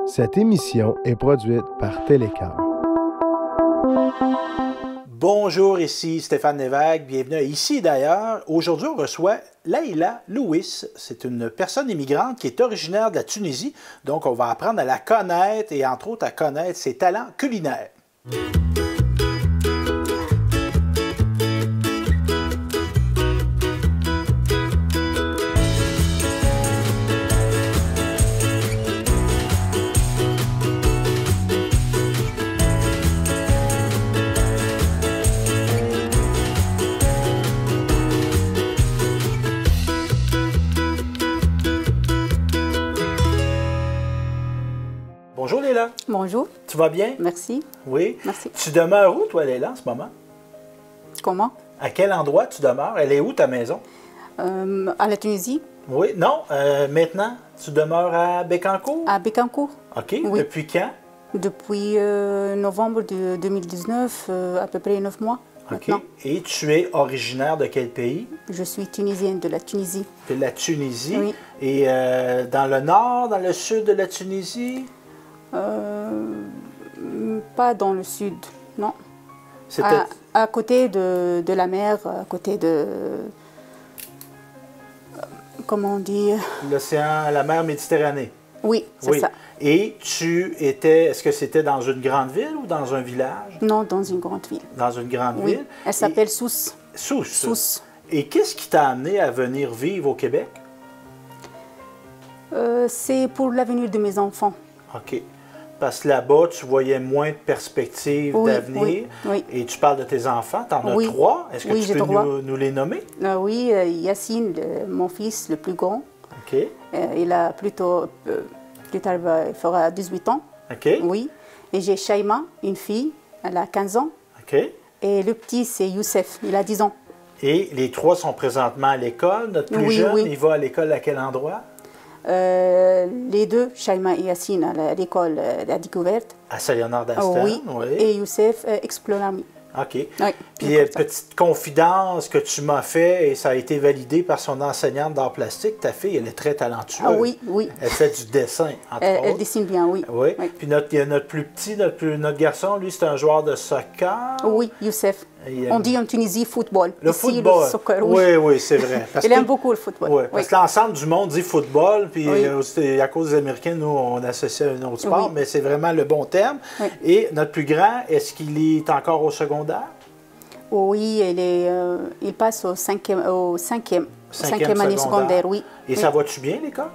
Cette émission est produite par Télécœur. Bonjour, ici Stéphane Lévesque, bienvenue à Ici d'ailleurs. Aujourd'hui, on reçoit Leïla Louis. C'est une personne immigrante qui est originaire de la Tunisie, donc on va apprendre à la connaître et entre autres à connaître ses talents culinaires. Bonjour Leïla. Bonjour. Tu vas bien? Merci. Oui. Merci. Tu demeures où toi Leïla en ce moment? Comment? À quel endroit tu demeures? Elle est où ta maison? À la Tunisie. Oui, non. Maintenant, tu demeures à Bécancour? À Bécancour. OK. Oui. Depuis quand? Depuis novembre de 2019, à peu près 9 mois. OK. Maintenant. Et tu es originaire de quel pays? Je suis tunisienne de la Tunisie. De la Tunisie. Oui. Et dans le nord, dans le sud de la Tunisie? Pas dans le sud, non. C'était À côté de la mer, à côté de... comment on dit? l'océan, la mer Méditerranée. Oui, c'est Oui. ça. Et tu étais, est-ce que c'était dans une grande ville ou dans un village? Non, dans une grande ville. Dans une grande Oui. ville. Elle s'appelle Sousse. Sousse. Sousse. Et qu'est-ce qui t'a amené à venir vivre au Québec? C'est pour l'avenir de mes enfants. OK. Parce que là-bas, tu voyais moins de perspectives Oui, d'avenir. oui, oui. Et tu parles de tes enfants. Tu en as Oui. 3. Est-ce que Oui, tu j'ai peux 3. nous les nommer? Oui, Yacine, mon fils le plus grand, OK. il a plutôt, plus tard, il fera 18 ans. OK. Oui. Et j'ai Shaima, une fille, elle a 15 ans. OK. Et le petit, c'est Youssef, il a 10 ans. Et les 3 sont présentement à l'école. Notre plus Oui, jeune, oui. il va à l'école à quel endroit? Les deux, Shaima et Yacine, à l'école de la découverte. À Saint-Léonard d'Aston. Oui. Et Youssef, Explorami. OK. Oui, Puis, comme ça. petite confidence que tu m'as fait, et ça a été validé par son enseignante d'art plastique, ta fille, elle est très talentueuse. Ah oui, oui. Elle fait du dessin, entre Elle autres. dessine bien, oui. Oui. Oui, Puis il y a notre plus petit, notre garçon, lui, c'est un joueur de soccer. Oui, Youssef. Et, On dit en Tunisie football. Le Ici, football. Le soccer, Oui, oui, c'est vrai. Parce Il que- aime beaucoup le football. Oui, parce que l'ensemble du monde dit football, puis Oui. c'est à cause des Américains, nous, on associe à un autre sport, Oui. mais c'est vraiment le bon terme. Oui. Et notre plus grand, est-ce qu'il est encore au secondaire? Oui, il passe au cinquième année secondaire, oui. Et Oui. ça va-tu bien, l'école?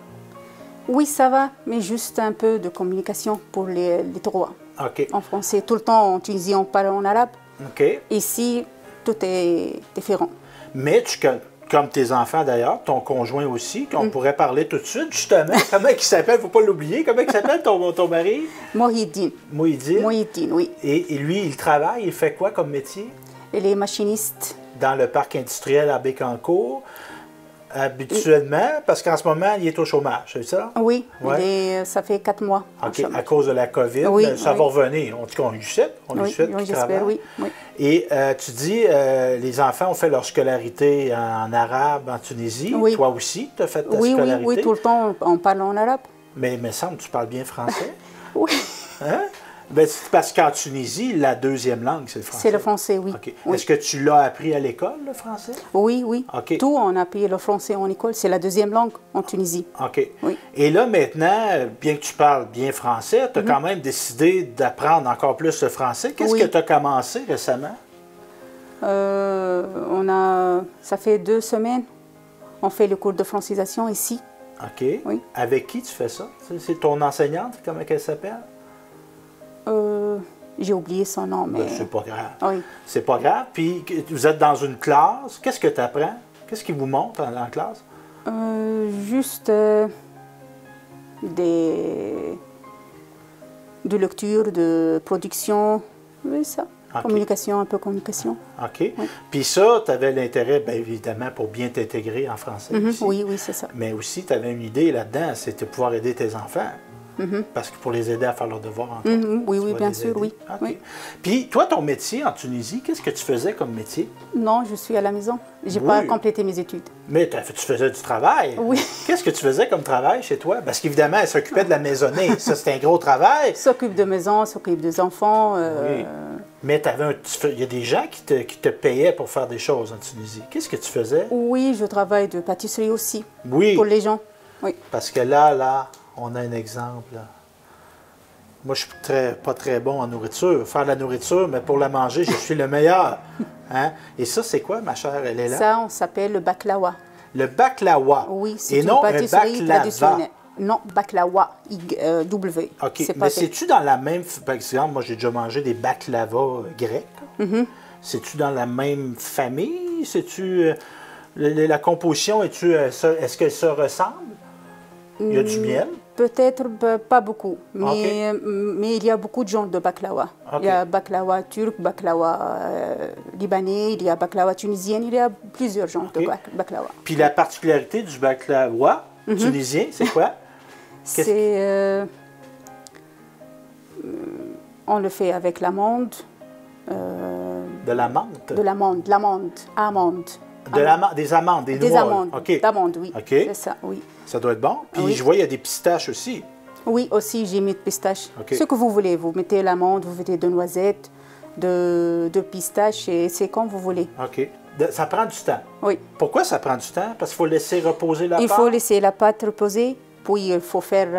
Oui, ça va, mais juste un peu de communication pour les 3. OK. En français, tout le temps en Tunisie, on parle en arabe. OK. Ici, tout est différent. Mais comme tes enfants d'ailleurs, ton conjoint aussi, qu'on pourrait parler tout de suite, justement. Comment il s'appelle? Il ne faut pas l'oublier. Comment il s'appelle ton mari? Mohidine. Mouhidine. Mohidine, oui. Et lui, il travaille, il fait quoi comme métier? Il est machiniste. Dans le parc industriel à Bécancour, habituellement, parce qu'en ce moment, il est au chômage, c'est ça? Oui, Ouais. ça fait 4 mois. en OK, chômage. à cause de la COVID, Oui, mais ça oui. va revenir. En tout cas, on lui souhaite. On lui Oui, souhaite oui, qu'il j'espère, travaille. oui, oui. Et tu dis, les enfants ont fait leur scolarité en arabe en Tunisie. Oui. Toi aussi, tu as fait ta Oui, oui, scolarité. oui, tout le temps, on parle en arabe. Mais il me semble que tu parles bien français. Oui, Hein? Ben, c'est parce qu'en Tunisie, la deuxième langue, c'est le français. c'est le français, oui. OK. Oui. Est-ce que tu l'as appris à l'école, le français? Oui, oui. OK. Tout, on a appris le français en école. C'est la deuxième langue en Tunisie. OK. Oui. Et là, maintenant, bien que tu parles bien français, tu as quand même décidé d'apprendre encore plus le français. Qu'est-ce Oui. que tu as commencé récemment? Ça fait 2 semaines. On fait le cours de francisation ici. OK. Oui. Avec qui tu fais ça? C'est ton enseignante? Comment elle s'appelle? J'ai oublié son nom, mais... Ben, c'est pas grave. Oui. C'est pas grave. Puis, vous êtes dans une classe. Qu'est-ce que tu apprends? Qu'est-ce qui vous montre en classe? Juste de lecture, de production, oui, ça. OK. Communication, un peu communication. OK. Puis ça, tu avais l'intérêt, bien évidemment, pour bien t'intégrer en français. Mhm, aussi. oui, oui, c'est ça. Mais aussi, tu avais une idée là-dedans, c'était de pouvoir aider tes enfants. Parce que pour les aider à faire leurs devoirs, entre Oui, autres, tu oui, vas bien les sûr, aider. oui. OK. Oui. Puis, toi, ton métier en Tunisie, qu'est-ce que tu faisais comme métier? Non, je suis à la maison. Je n'ai Oui. pas complété mes études. Mais tu faisais du travail. Oui. Qu'est-ce que tu faisais comme travail chez toi? Parce qu'évidemment, elle s'occupait de la maisonnée. Ça, c'était un gros travail. S'occupe de maison, s'occupe des enfants. Oui. Mais il y a des gens qui te payaient pour faire des choses en Tunisie. Qu'est-ce que tu faisais? Oui, je travaille de pâtisserie aussi. Oui. Pour les gens. Oui. Parce que là, on a un exemple. Moi, je suis pas très bon en nourriture. Faire de la nourriture, mais pour la manger, je suis le meilleur. Hein? Et ça, c'est quoi, ma chère? Elle est là? Ça, on s'appelle le baklawa. Le baklawa. Oui, c'est Et une non pâtisserie un baklava. traditionnelle. Non, baklawa, W. OK, C'est mais pas c'est-tu dans la même... Par exemple, moi, j'ai déjà mangé des baklavas grecs. C'est-tu dans la même famille? C'est-tu... la composition, est-ce qu'elle se ressemble? Il y a du miel? Peut-être pas beaucoup, mais il y a beaucoup de genres de baklawa. OK. Il y a baklawa turc, baklawa libanais, il y a baklawa tunisienne, il y a plusieurs genres OK. de baklawa. Puis la particularité du baklawa tunisien, c'est quoi? C'est... on le fait avec l'amande. De la menthe? De l'amande, amande. Des amandes, des Des noix. amandes, OK. d'amandes, oui. OK. C'est ça, oui. Ça doit être bon. Puis Oui. je vois, il y a des pistaches aussi. Oui, aussi, j'ai mis de pistache. OK. Ce que vous voulez, vous mettez l'amande, vous mettez de noisettes, de pistache, et c'est comme vous voulez. OK. Ça prend du temps. Oui. Pourquoi ça prend du temps? Parce qu'il faut laisser reposer la pâte? Il faut laisser la pâte reposer, puis il faut faire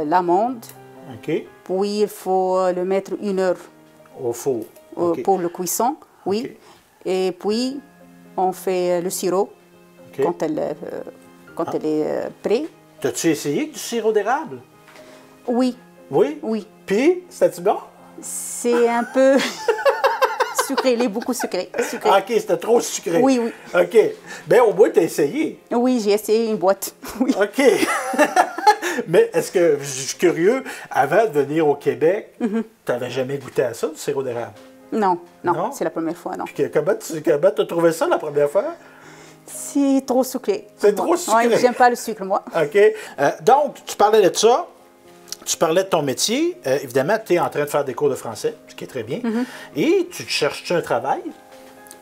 l'amande, OK. puis il faut le mettre 1 heure Au four. OK. pour le cuisson, oui. OK. Et puis, on fait le sirop OK. quand elle est prête. T'as-tu essayé du sirop d'érable? Oui, Oui? oui. Puis, c'était-tu bon? C'est un peu sucré, il est beaucoup sucré. Ah, OK, c'était trop sucré. Oui, oui. OK. Bien, au moins, t'as essayé. Oui, j'ai essayé une boîte. Oui. OK. Mais est-ce que, je suis curieux, avant de venir au Québec, t'avais jamais goûté à ça, du sirop d'érable? Non, Non? non, c'est la première fois, non. Puis comment t'as trouvé ça la première fois? C'est trop sucré. C'est trop sucré. Oui, j'aime pas le sucre, moi. OK. Donc, tu parlais de ça. Tu parlais de ton métier. Évidemment, tu es en train de faire des cours de français, ce qui est très bien. Et tu te cherches-tu un travail?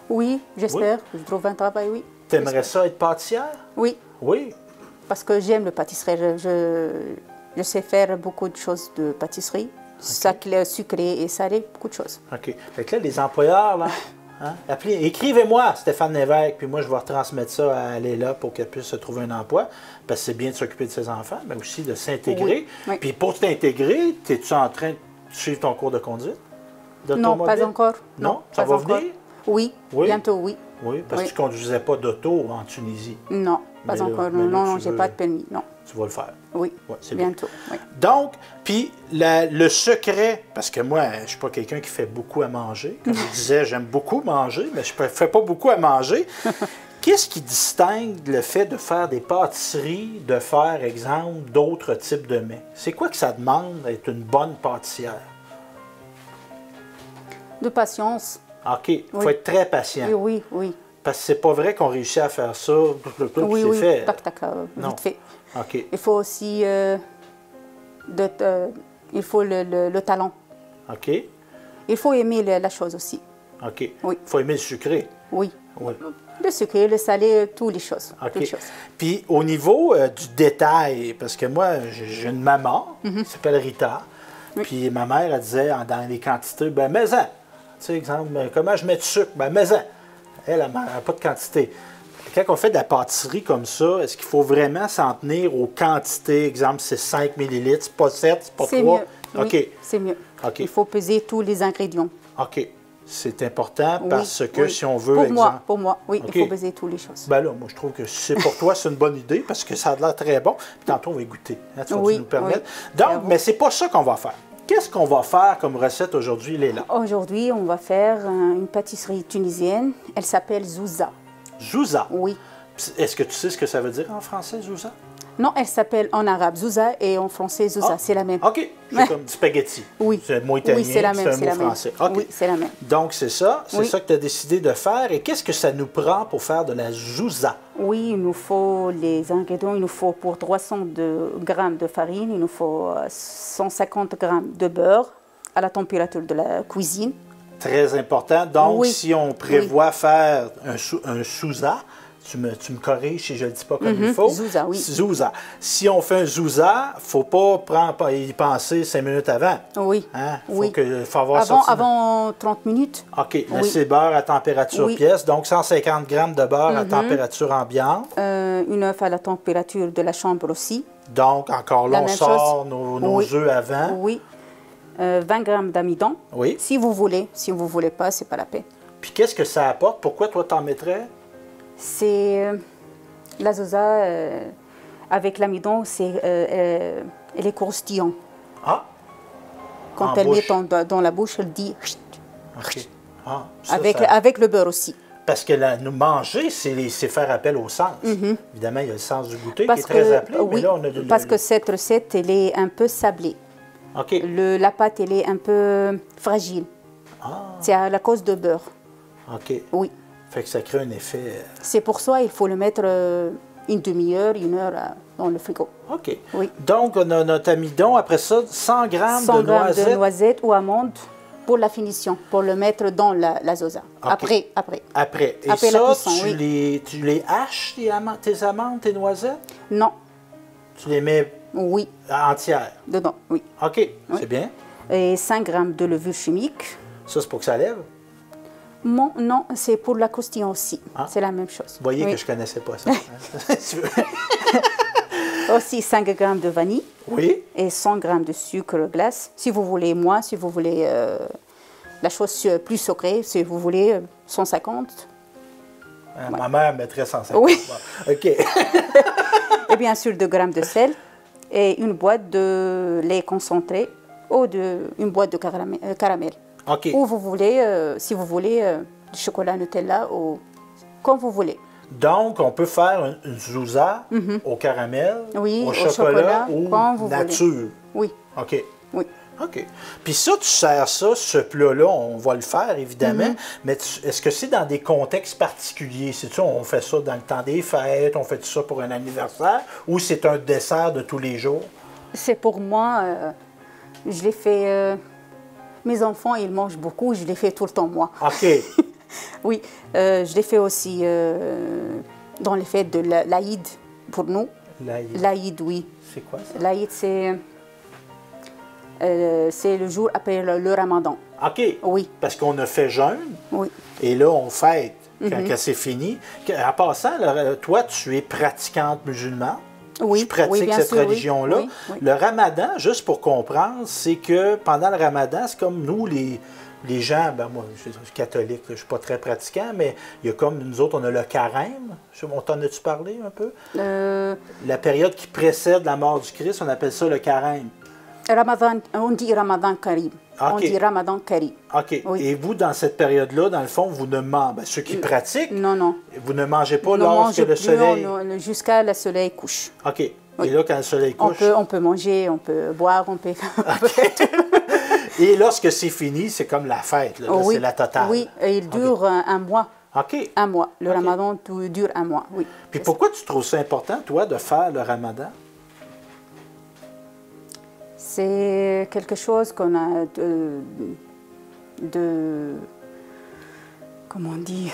Oui, j'espère. Je trouve un travail, oui. Tu aimerais ça être pâtissière? Oui, Oui. parce que j'aime le pâtisserie. Je sais faire beaucoup de choses de pâtisserie. Sucré et salé, beaucoup de choses. OK. Fait que là, les employeurs, là, hein, écrivez-moi, Stéphane Lévesque, puis moi, je vais retransmettre ça à Léla pour qu'elle puisse se trouver un emploi, parce que c'est bien de s'occuper de ses enfants, mais aussi de s'intégrer. Oui, oui. Puis pour t'intégrer, es-tu en train de suivre ton cours de conduite? Non, d'automobile? pas encore. Non? Ça pas va encore. venir? Oui, Oui. bientôt, oui. Oui, parce que Oui. tu ne conduisais pas d'auto en Tunisie. Non, pas Mais là- encore. mais là, Non, tu j'ai veux- pas de permis. Non. Tu vas le faire. Oui, Ouais, c'est bien. bientôt. Oui. Donc, puis le secret, parce que moi, je ne suis pas quelqu'un qui fait beaucoup à manger. Comme je disais, j'aime beaucoup manger, mais je ne fais pas beaucoup à manger. Qu'est-ce qui distingue le fait de faire des pâtisseries, de faire, exemple, d'autres types de mets? C'est quoi que ça demande d'être une bonne pâtissière? De patience. OK, il faut Oui. être très patient. Oui, oui, oui. Parce que c'est pas vrai qu'on réussit à faire ça, puis Oui, c'est oui, fait. tac, tac, Non. vite fait. OK, Il faut aussi il faut le talent. OK, Il faut aimer la chose aussi. OK. Oui. Il faut aimer le sucré. Oui. Oui. Le sucré, le salé, toutes les choses. OK. Toutes les choses. Puis au niveau du détail, parce que moi, j'ai une maman qui s'appelle Rita. Puis ma mère, elle disait dans les quantités, ben mets-en. Tu sais, exemple, comment je mets du sucre? Ben mets-en. Elle n'a pas de quantité. Quand on fait de la pâtisserie comme ça, est-ce qu'il faut vraiment s'en tenir aux quantités? Exemple, c'est 5 ml, c'est pas 7, c'est pas 3? C'est mieux. OK. Oui, c'est mieux. OK. Il faut peser tous les ingrédients. OK. C'est important Oui, parce que oui. si on veut, Pour moi, oui, OK. il faut peser toutes les choses. Ben là, moi, je trouve que si c'est pour toi, c'est une bonne idée parce que ça a l'air très bon. Puis tantôt, on va y goûter. Hein, tu vas Oui, nous permettre. oui. Donc, Bravo. mais c'est pas ça qu'on va faire. Qu'est-ce qu'on va faire comme recette aujourd'hui, Léla? Aujourd'hui, on va faire une pâtisserie tunisienne. Elle s'appelle Zouza. Zouza. Oui. Est-ce que tu sais ce que ça veut dire en français, Zouza? Non, elle s'appelle en arabe zouza et en français zouza, c'est la même. OK, c'est comme du spaghetti. Oui. C'est un mot italien, Oui, c'est la même, c'est un mot français. OK. Oui, c'est la même. Donc, c'est ça Oui. que tu as décidé de faire. Et qu'est-ce que ça nous prend pour faire de la zouza? Oui, il nous faut les ingrédients. Il nous faut pour 300 grammes de farine, il nous faut 150 grammes de beurre à la température de la cuisine. Très important. Donc, Oui. si on prévoit faire un souza, tu me corriges si je ne le dis pas comme il faut. Zouza, oui. Zouza. Si on fait un zouza, il ne faut pas y penser 5 minutes avant. Oui. Hein? Oui. Faut avoir sorti... Avant 30 minutes. OK. Oui. Laissez le beurre à température Oui. pièce. Donc, 150 grammes de beurre à température ambiante. Une œuf à la température de la chambre aussi. Donc, encore là, La on même sort chose. nos Oui. œufs avant. Oui. 20 grammes d'amidon. Oui. Si vous voulez. Si vous ne voulez pas, c'est pas la peine. Puis, qu'est-ce que ça apporte? Pourquoi toi, t'en mettrais? C'est la zouza avec l'amidon, elle est croustillante. Ah! Quand En elle bouche. met dans la bouche, elle dit chut, OK. Ah, ça, avec le beurre aussi. Parce que nous manger, c'est faire appel au sens. Évidemment, il y a le sens du goûter Parce qui est très que, appelé, mais oui, là, on a parce que cette recette, elle est un peu sablée. OK. La pâte, elle est un peu fragile. Ah, C'est à la cause de beurre. OK. Oui. Fait que ça crée un effet... C'est pour ça qu'il faut le mettre une demi-heure, 1 heure dans le frigo. OK. Oui. Donc, on a notre amidon. Après ça, 100 grammes 100 de grammes noisettes. de noisettes ou amandes pour la finition, pour le mettre dans la zouza. OK. Après. Après. Et Après ça, la cuisson, tu les haches, tes amandes, tes noisettes? Non. Tu les mets Oui. entières? Dedans, oui. OK. C'est bien. Et 5 grammes de levure chimique. Ça, c'est pour que ça lève? Non, c'est pour la croustillant aussi. Ah. C'est la même chose. Vous voyez Oui. que je ne connaissais pas ça. Hein? Tu veux? Aussi 5 grammes de vanille Oui. et 100 grammes de sucre glace. Si vous voulez moins, si vous voulez la chose plus sucrée, si vous voulez 150. Ma mère mettrait 150. Oui. Bon. OK. Et bien sûr 2 grammes de sel et une boîte de lait concentré ou une boîte de caramel. OK. Ou vous voulez, si vous voulez, du chocolat Nutella ou comme vous voulez. Donc, on peut faire une zouza au caramel, Oui, au au chocolat chocolat, ou comme vous nature. Oui, OK. oui. OK. Puis ça, tu sers ça, ce plat-là, on va le faire, évidemment, mais est-ce que c'est dans des contextes particuliers? C'est-tu, on fait ça dans le temps des fêtes, on fait ça pour un anniversaire, ou c'est un dessert de tous les jours? C'est pour moi, je l'ai fait... mes enfants, ils mangent beaucoup, je l'ai fait tout le temps, moi. OK. Oui, je l'ai fait aussi dans les fêtes de l'Aïd, pour nous. L'Aïd. L'Aïd, oui. C'est quoi ça? L'Aïd, c'est le jour après le Ramadan. OK. Oui. Parce qu'on a fait jeûne, Oui. et là, on fête quand c'est fini. En passant, là, toi, tu es pratiquante musulmane. Oui, Tu pratiques oui, bien cette sûr, oui. religion-là. Oui, oui. Le ramadan, juste pour comprendre, c'est que pendant le ramadan, c'est comme nous, les gens, ben moi, je suis catholique, je ne suis pas très pratiquant, mais il y a comme nous autres, on a le carême. On t'en as-tu parlé un peu? La période qui précède la mort du Christ, on appelle ça le carême. Ramadan, on dit Ramadan Karim. OK. On dit Ramadan Karim. OK. Oui. Et vous, dans cette période-là, dans le fond, vous ne mangez... ceux qui pratiquent, Non. vous ne mangez pas On ne lorsque mange le plus, soleil... jusqu'à le soleil couche. OK. Et là, quand le soleil On couche... peut manger, on peut boire, on peut... Et lorsque c'est fini, c'est comme la fête, là. Là, oui, c'est la totale. Oui, et il dure un mois. OK. Un mois. Le OK. Ramadan dure un mois, oui. Puis pourquoi tu trouves ça important, toi, de faire le ramadan? C'est quelque chose qu'on a comment on dit?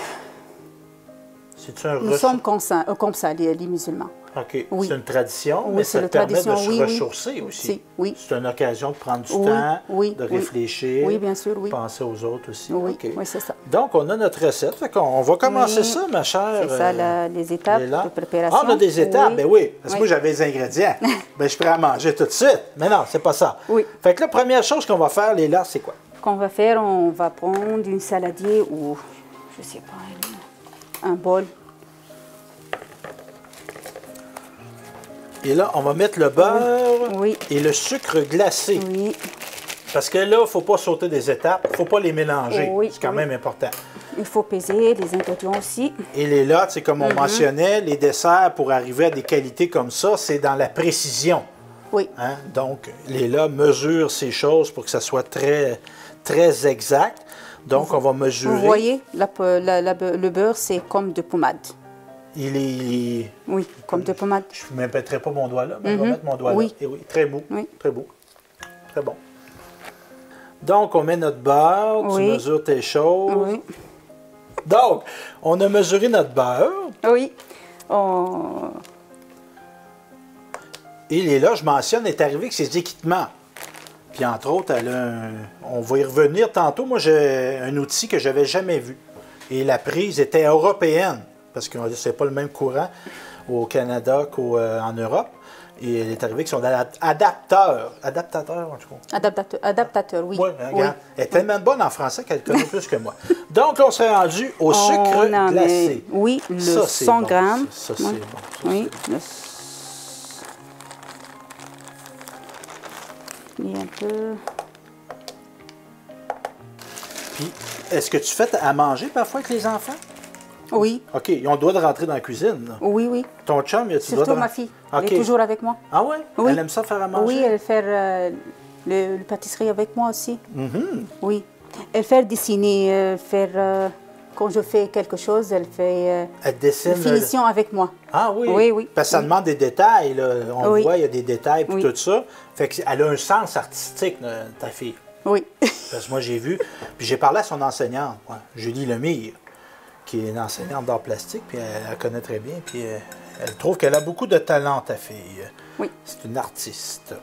C'est-tu un Nous sommes comme ça, les musulmans. OK. Oui. C'est une tradition, Oui, mais c'est ça te une permet tradition, de se oui, oui. ressourcer aussi. Si, oui. C'est une occasion de prendre du Oui, temps, oui, de oui. réfléchir, Oui, bien sûr, oui. penser aux autres aussi. Oui, OK. oui, c'est ça. Donc, on a notre recette. Fait qu'on va commencer Oui. ça, ma chère. C'est ça, les étapes Léla. de préparation. Ah, on a des étapes, Oui. ben oui. Parce que Oui. moi, j'avais les ingrédients. Ben, je suis prêt à manger tout de suite. Mais non, c'est pas ça. Oui. Fait que la première chose qu'on va faire, Léla, c'est quoi? Qu'on va faire, on va prendre une saladier ou, je sais pas, un bol. Et là, on va mettre le beurre Oui. et le sucre glacé. Oui. Parce que là, il ne faut pas sauter des étapes, il ne faut pas les mélanger. Oui, C'est quand oui. même important. Il faut peser les ingrédients aussi. Et les lots, c'est comme on mentionnait, les desserts, pour arriver à des qualités comme ça, c'est dans la précision. Oui. Hein? Donc, les lots mesurent ces choses pour que ça soit très, très exact. Donc, on va mesurer. Vous voyez, le beurre, c'est comme de pommade. Il est... Oui, comme de pommade. Je ne m'impettrai pas mon doigt là, mais je vais mettre mon doigt Oui. là. Et oui, très beau. Oui. Très beau. Très bon. Donc, on met notre beurre, tu Oui. mesures tes choses. Oui. Donc, on a mesuré notre beurre. Oui. Et Léla, je mentionne, est arrivée avec ses équipements. Puis entre autres, elle a on va y revenir tantôt. Moi, j'ai un outil que je n'avais jamais vu. Et la prise était européenne, parce que ce n'est pas le même courant au Canada qu'en Europe. Et elle est arrivée avec son adaptateur. Adaptateur, en tout cas. Adaptateur, oui. Oui, regarde. Elle est tellement bonne en français qu'elle connaît plus que moi. Donc, on s'est rendu au sucre glacé. Oui, le Ça, c'est 100 bon. grammes. Ça, c'est Oui. bon. Ça, Oui. c'est bon. Il y a un peu... Puis, est-ce que tu fais à manger parfois avec les enfants? Oui. OK, ils ont le droit de rentrer dans la cuisine. Là. Oui, oui. Ton chum, il a-tu le droit de Surtout ma rentrer? fille. OK. Elle est toujours avec moi. Ah ouais? Oui. Elle aime ça faire à manger? Oui, elle fait le pâtisserie avec moi aussi. Mm-hmm. Oui. Elle fait dessiner, quand je fais quelque chose, elle fait Elle dessine. la finition avec moi. Ah oui? Oui, oui. Parce que ça demande des détails. Là. On Oui. voit, il y a des détails et Oui. tout ça. Fait qu'elle a un sens artistique, ta fille. Oui. Parce que moi, j'ai vu. Puis j'ai parlé à son enseignante, moi, Julie Lemire, qui est une enseignante d'art plastique, puis elle connaît très bien. Puis elle trouve qu'elle a beaucoup de talent, ta fille. Oui. C'est une artiste.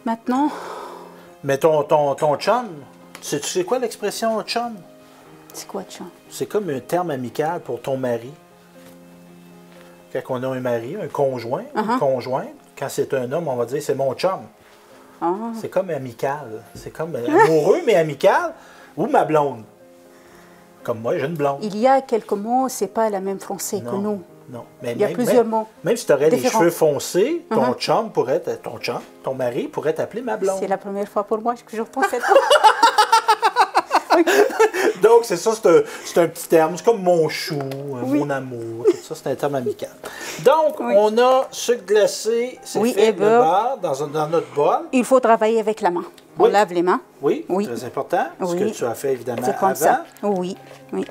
Maintenant, Mais ton chum, tu sais quoi l'expression chum? c'est quoi, Tchan? C'est comme un terme amical pour ton mari. Quand on a un mari, un conjoint, une conjointe, quand c'est un homme, on va dire c'est mon chum. Ah. C'est comme amical. C'est comme amoureux, mais amical. Ou ma blonde. Comme moi, j'ai une blonde. Il y a quelques mots, c'est pas la même français que nous. Non. Mais Il y a plusieurs mots. Même si tu aurais les différents. cheveux foncés, ton chum pourrait être ton mari pourrait t'appeler ma blonde. C'est la première fois pour moi que je pense cette Donc, c'est ça, c'est un petit terme. C'est comme mon chou, mon amour, tout ça, c'est un terme amical. Donc, on a sucre glacé, c'est fait, et le beurre. beurre dans notre bol. Il faut travailler avec la main. On lave les mains. Oui, Oui. très important. Ce Oui. que tu as fait, évidemment, C'est comme avant. ça. Oui, oui.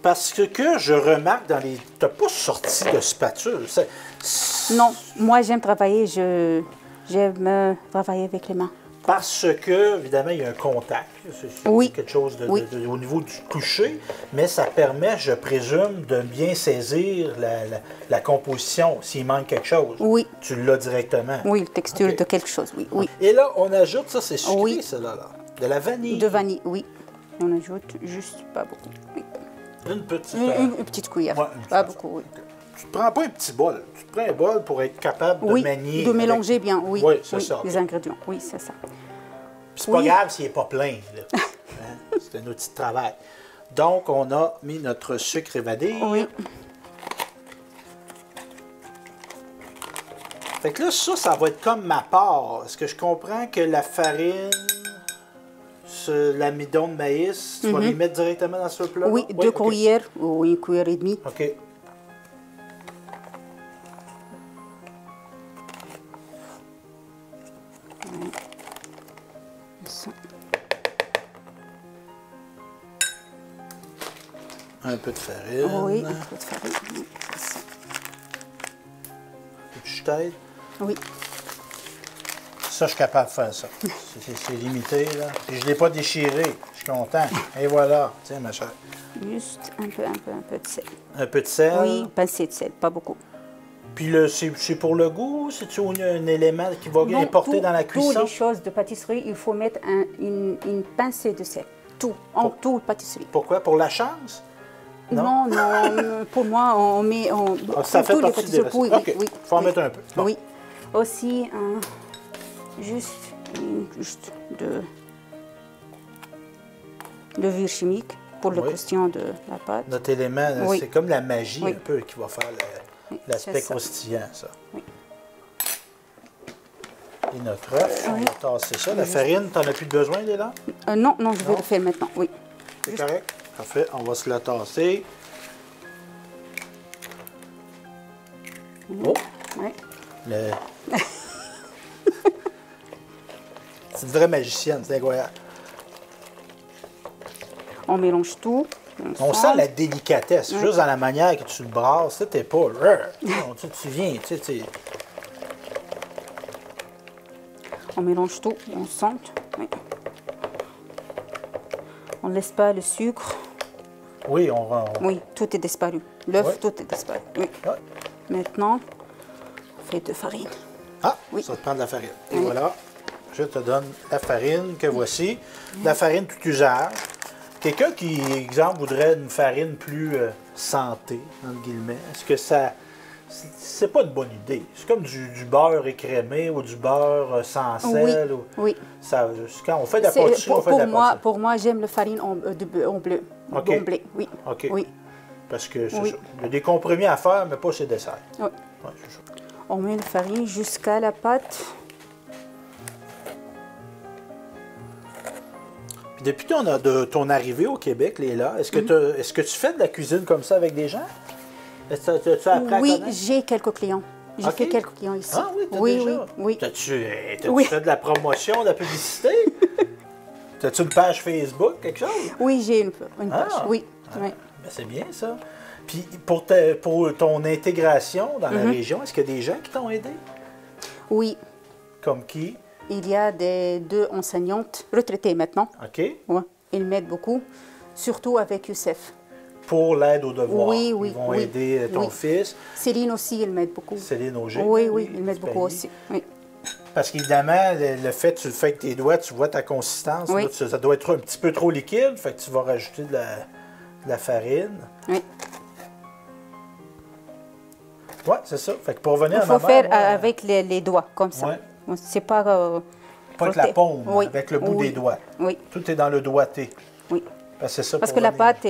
Parce que je remarque dans les... Tu n'as pas sorti de spatule. Non, moi j'aime travailler, j'aime travailler avec les mains. Parce que, évidemment, il y a un contact. C'est Oui. quelque chose Oui. au niveau du toucher, mais ça permet, je présume, de bien saisir la composition s'il manque quelque chose. Oui. Tu l'as directement. Oui, la texture OK. de quelque chose, oui. Oui. Et là, on ajoute, ça c'est sucré, Oui. cela là. De la vanille. De vanille, oui. On ajoute juste pas beaucoup. Oui. Une petite... Une petite cuillère. Ouais, une petite Pas affaire. beaucoup, oui. Tu ne prends pas un petit bol. Tu te prends un bol pour être capable de Oui, manier. de mélanger bien, oui. Oui, c'est ça. Les ingrédients, oui, c'est ça. Puis c'est pas Oui. grave s'il n'est pas plein. là. Hein? C'est un outil de travail. Donc, on a mis notre sucre et vanille. Oui. Fait que là, ça va être comme ma part. Est-ce que je comprends que la farine, l'amidon de maïs, tu vas les mettre directement dans ce plat? Oui, deux cuillères ou une cuillère et demie. OK. Ça. Un peu de farine. Oui, un peu de farine. Oui, ça. Et puis je t'aide. Oui. Ça, je suis capable de faire ça. C'est limité, là. Et je ne l'ai pas déchiré. Je suis content. Et voilà. Tiens, ma chère. Juste un peu de sel. Un peu de sel. Oui, une pincée de sel, pas beaucoup. Puis c'est pour le goût? C'est-tu un élément qui va Non, importer dans la cuisson? Toutes les choses de pâtisserie, il faut mettre une pincée de sel. Tout, en toute pâtisserie. Pourquoi? Pour la chance? Non, pour moi, on met... Ça fait tous les partie des pâtisseries, oui, recettes. OK, oui, faut en oui. mettre un peu. Bon. Oui. Aussi, juste de levure chimique pour la Oui. question de la pâte. Notre élément, Oui. c'est comme la magie Oui. un peu qui va faire Oui, l'aspect c'est ça. croustillant, ça. Oui. Et notre œuf, on va tasser ça. La farine, tu n'en as plus de besoin, Léla? Non, non, je vais le faire maintenant, oui. C'est correct? Parfait, on va se la tasser. Oh! Oui. Le... c'est une vraie magicienne, c'est incroyable. On mélange tout. On sent la délicatesse, juste dans la manière que tu le brasses. T'es pas... tu viens, tu sais... On mélange tout, on sent. Oui. On ne laisse pas le sucre. Oui, Oui, tout est disparu. L'œuf, ouais. tout est disparu. Oui. Ouais. Maintenant, on fait de farine. Ah, oui. Ça te prend de la farine. Et voilà, je te donne la farine que voici. De la farine tout usage. Quelqu'un qui, exemple, voudrait une farine plus santé, entre guillemets, est-ce que ça... C'est pas une bonne idée. C'est comme du beurre écrémé ou du beurre sans sel. Oui, oui. Ça, quand on fait de la pâtisserie, on fait de la pâtisserie. Pour moi, j'aime la farine en bleu. OK. En blé, oui. OK. Oui. Parce que c'est ça. Il y a des compromis à faire, mais pas chez dessert. Oui. Ouais, c'est ça. On met la farine jusqu'à la pâte. Puis depuis ton arrivée au Québec, Léla, est-ce que tu fais de la cuisine comme ça avec des gens? Est-ce que tu as appris à Oui, connaître? j'ai quelques clients. J'ai OK. fait quelques clients ici. Ah oui, t'as oui, déjà? oui. T'as-tu Oui. fait de la promotion, de la publicité? T'as-tu une page Facebook, quelque chose? Oui, j'ai une page. Oui. Ah, oui. ben c'est bien ça. Puis pour ton intégration dans la région, est-ce qu'il y a des gens qui t'ont aidé? Oui. Comme qui? Il y a deux enseignantes retraitées maintenant. OK. Ouais. Ils m'aident beaucoup, surtout avec Youssef. Pour l'aide aux devoirs. Oui, oui, Ils vont oui. aider ton Oui. fils. Céline aussi, elle m'aide beaucoup. Céline Auger. Oui, oui, il m'aide du beaucoup pays. aussi. Oui. Parce qu'évidemment, le fait que tu le fais avec tes doigts, tu vois ta consistance. Oui. Là, ça doit être un petit peu trop liquide, fait que tu vas rajouter de la farine. Oui. Oui, c'est ça. Fait que pour revenir Il à ma faut mère, faire moi, avec les doigts, comme ça. Ouais. C'est pas... pas avec la paume, Oui. avec le bout Oui. des doigts. Oui, Tout est dans le doigté. oui. C'est ça Parce pour que la revenir. pâte,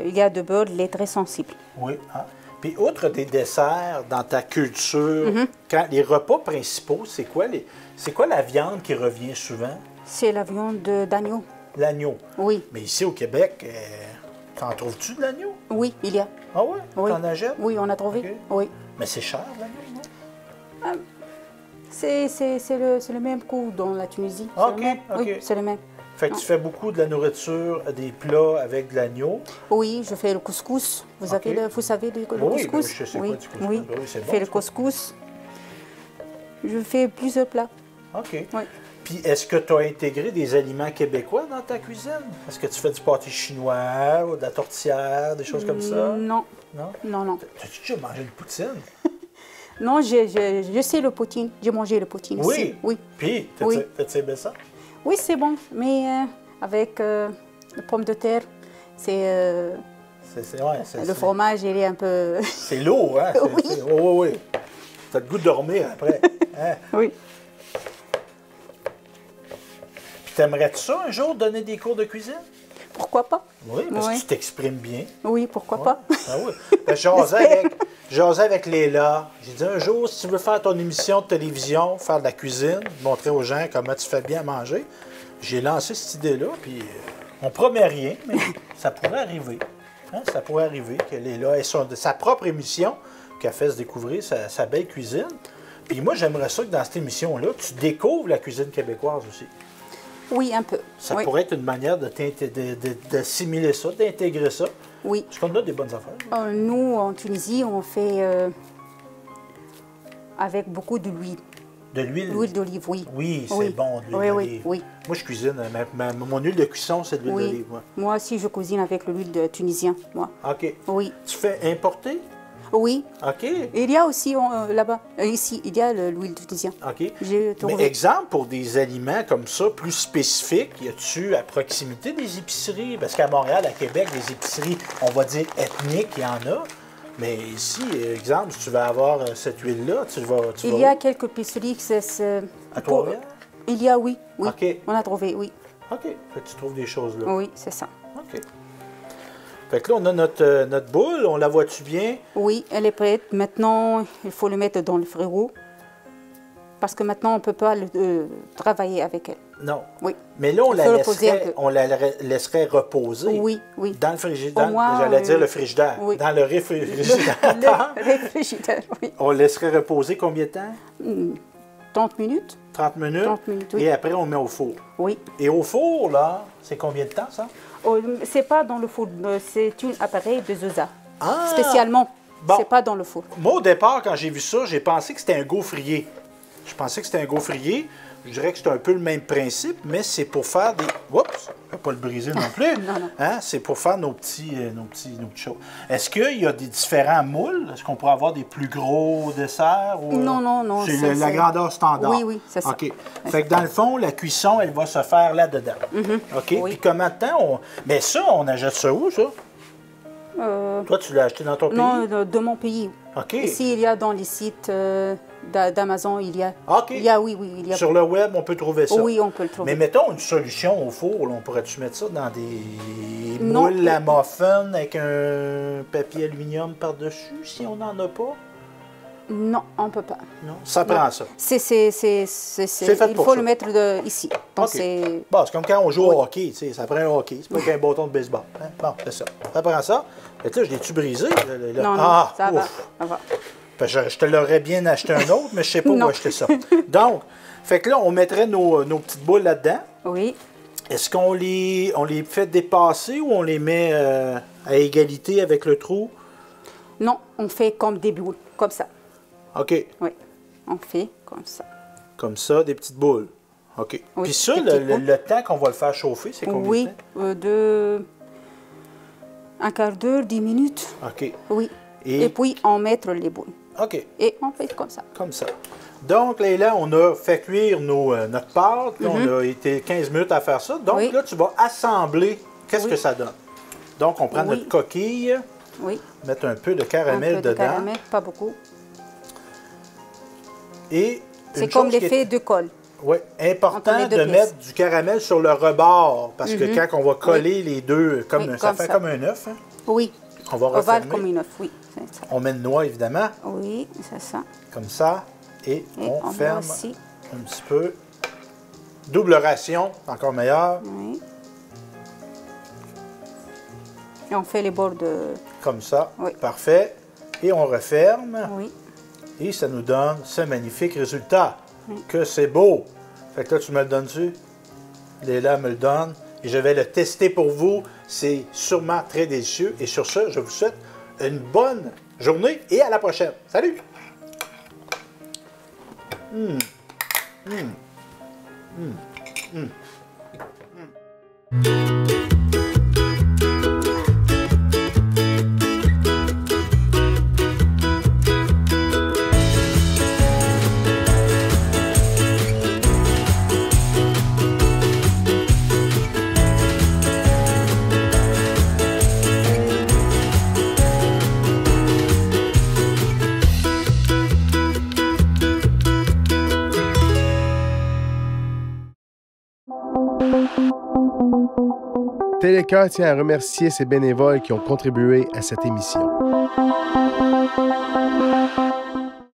il y a de beurre, elle est très sensible. Oui. Ah. Puis, outre des desserts dans ta culture, Mm-hmm. quand les repas principaux, c'est quoi la viande qui revient souvent? C'est la viande d'agneau. L'agneau. Oui, Mais ici, au Québec, t'en trouves-tu de l'agneau? oui, il y a. Ah oui? Oui. T'en achètes? Oui, on a trouvé. OK. Oui. Mais c'est cher, l'agneau, non? C'est le même coût dans la Tunisie. C'est OK, le même. OK. Oui, c'est le même. Fait que tu fais beaucoup de la nourriture, des plats avec de l'agneau. Oui, je fais le couscous. Vous, OK. vous savez le Oui, couscous? ben, je sais oui. quoi du couscous. Oui, Ben oui, c'est je bon, fais le ça. couscous. Je fais plusieurs plats. OK. Oui. Puis, est-ce que tu as intégré des aliments québécois dans ta cuisine? Est-ce que tu fais du pâté chinois ou de la tortillère, des choses comme ça? Non, Non? non, non. T'as-tu déjà mangé une poutine? Non, je sais le poutine. J'ai mangé le poutine Oui. ici. Oui. Puis, Oui. t'as-tu aimé ça? Oui, c'est bon. Mais avec les pommes de terre, c'est le fromage, il est un peu... C'est lourd, hein? Oui. Oui. T'as le goût de dormir après. Hein? Oui. Puis t'aimerais-tu ça un jour donner des cours de cuisine? Pourquoi pas? Oui, parce Oui. que tu t'exprimes bien. Oui, pourquoi Ouais. pas? Ah oui. Ben, jasais avec Léla. J'ai dit un jour, si tu veux faire ton émission de télévision, faire de la cuisine, montrer aux gens comment tu fais bien à manger, j'ai lancé cette idée-là, puis on promet rien, mais ça pourrait arriver. Hein, ça pourrait arriver que Léla ait sa propre émission, qu'elle fasse découvrir sa belle cuisine. Puis moi, j'aimerais ça que dans cette émission-là, tu découvres la cuisine québécoise aussi. Oui, un peu. Ça Oui. pourrait être une manière d'assimiler ça, d'intégrer ça. Oui. Parce qu'on a des bonnes affaires. Nous, en Tunisie, on fait avec beaucoup de l'huile. De l'huile. L'huile d'olive, oui. Oui, c'est Oui. bon, de l'huile Oui, oui, d'olive. oui. Moi, je cuisine. Mon huile de cuisson, c'est de l'huile Oui. d'olive. Moi. Moi aussi, je cuisine avec l'huile de tunisien, moi. OK. Oui. Tu fais importer? Oui. OK. Il y a aussi là-bas, ici, il y a l'huile de tunisien. OK. J'ai trouvé. Mais exemple, pour des aliments comme ça, plus spécifiques, y a-tu à proximité des épiceries? Parce qu'à Montréal, à Québec, des épiceries, on va dire ethniques, il y en a. Mais ici, exemple, si tu veux avoir cette huile-là, tu vas Il y a quelques épiceries que c'est... À Trois-Rivières? Il y a, oui. Oui. OK. On a trouvé, oui. OK. Fait que tu trouves des choses là. Oui, c'est ça. OK. Fait que là, on a notre boule. On la voit-tu bien? Oui, elle est prête. Maintenant, il faut le mettre dans le frigo. parce que maintenant, on ne peut pas travailler avec elle. Non. Oui. Mais là, On la laisserait reposer. Oui, oui. Dans le frigidaire. Au moins, J'allais dire le frigidaire. oui. Dans le réfrigérateur. Le réfrigérateur, oui. On laisserait reposer combien de temps? 30 minutes. 30 minutes. 30 minutes, oui. Et après, on met au four. Oui. Et au four, là, c'est combien de temps, ça? Oh, c'est pas dans le four, c'est un appareil de Zosa. Ah! Spécialement. Bon. C'est pas dans le four. Moi, au départ, quand j'ai vu ça, j'ai pensé que c'était un gaufrier. Je pensais que c'était un gaufrier. Je dirais que c'est un peu le même principe, mais c'est pour faire des... Oups! Je ne vais pas le briser non plus. Non, non. Hein? C'est pour faire nos petites choses. Est-ce qu'il y a des différents moules? Est-ce qu'on pourrait avoir des plus gros desserts? Ou... Non, non, non. C'est la grandeur standard? Oui, oui, c'est ça. OK. Fait que dans le fond, la cuisson, elle va se faire là-dedans. OK? Oui. Puis combien de temps? Mais ça, on achète ça où, ça? Toi, tu l'as acheté dans ton pays? Non, de mon pays. OK. Ici, il y a dans les sites d'Amazon, il y a. OK. Il y a, oui, oui. Il y a... Sur le web, on peut trouver ça. Oui, on peut le trouver. Mais mettons une solution au four, là, on pourrait-tu mettre ça dans des Non. moules à muffin avec un papier aluminium par-dessus, si on n'en a pas? Non, on ne peut pas. Non? Ça prend ça. C'est fait il pour faut ça. le mettre ici. Donc, OK. c'est... Bon, c'est comme quand on joue Oui. au hockey, tu sais, ça prend un hockey. C'est pas qu'un bâton de baseball. Hein? Bon, c'est ça. Ça prend ça. Et là, je l'ai-tu brisé? Là? Non, non, Ah, ça va. ouf. Ça va. Fait que je te l'aurais bien acheté un autre, mais je sais pas où Non. acheter ça. Donc, fait que là, on mettrait nos petites boules là-dedans. Oui. Est-ce qu'on les fait dépasser ou on les met à égalité avec le trou? Non, on fait comme des boules, comme ça. OK. Oui, on fait comme ça. Comme ça, des petites boules. OK. Oui, Puis ça, des petites boules. le temps qu'on va le faire chauffer, c'est combien Oui, de temps? de un quart d'heure, 10 minutes. OK. Oui. Et- Et puis, on met les boules. OK. Et on fait comme ça. Comme ça. Donc, là, on a fait cuire notre pâte. Là, on a été 15 minutes à faire ça. Donc, Oui. là, tu vas assembler. Qu'est-ce Oui. que ça donne? Donc, on prend Oui. notre coquille, Oui. mettre un peu de Un caramel peu de dedans. caramel, pas beaucoup. Et C'est une comme chose qui est- l'effet de colle. Oui, important Entre les deux de pièces. mettre du caramel sur le rebord, parce que quand on va coller les deux, comme, Oui, ça comme fait ça. comme un œuf, hein. Oui. On va Ovale refermer. comme une œuf, oui. C'est ça. On met le noix, évidemment, Oui, c'est ça. comme ça, et Et on met ferme aussi. un petit peu. Double ration, encore meilleur, Oui. Et on fait les bords de... comme ça, Oui. parfait. Et on referme, Oui. et ça nous donne ce magnifique résultat. Que c'est beau! Fait que là, tu me le donnes-tu? Léla me le donne. Et je vais le tester pour vous. C'est sûrement très délicieux. Et sur ce, je vous souhaite une bonne journée et à la prochaine. Salut! Télécœur tient à remercier ses bénévoles qui ont contribué à cette émission.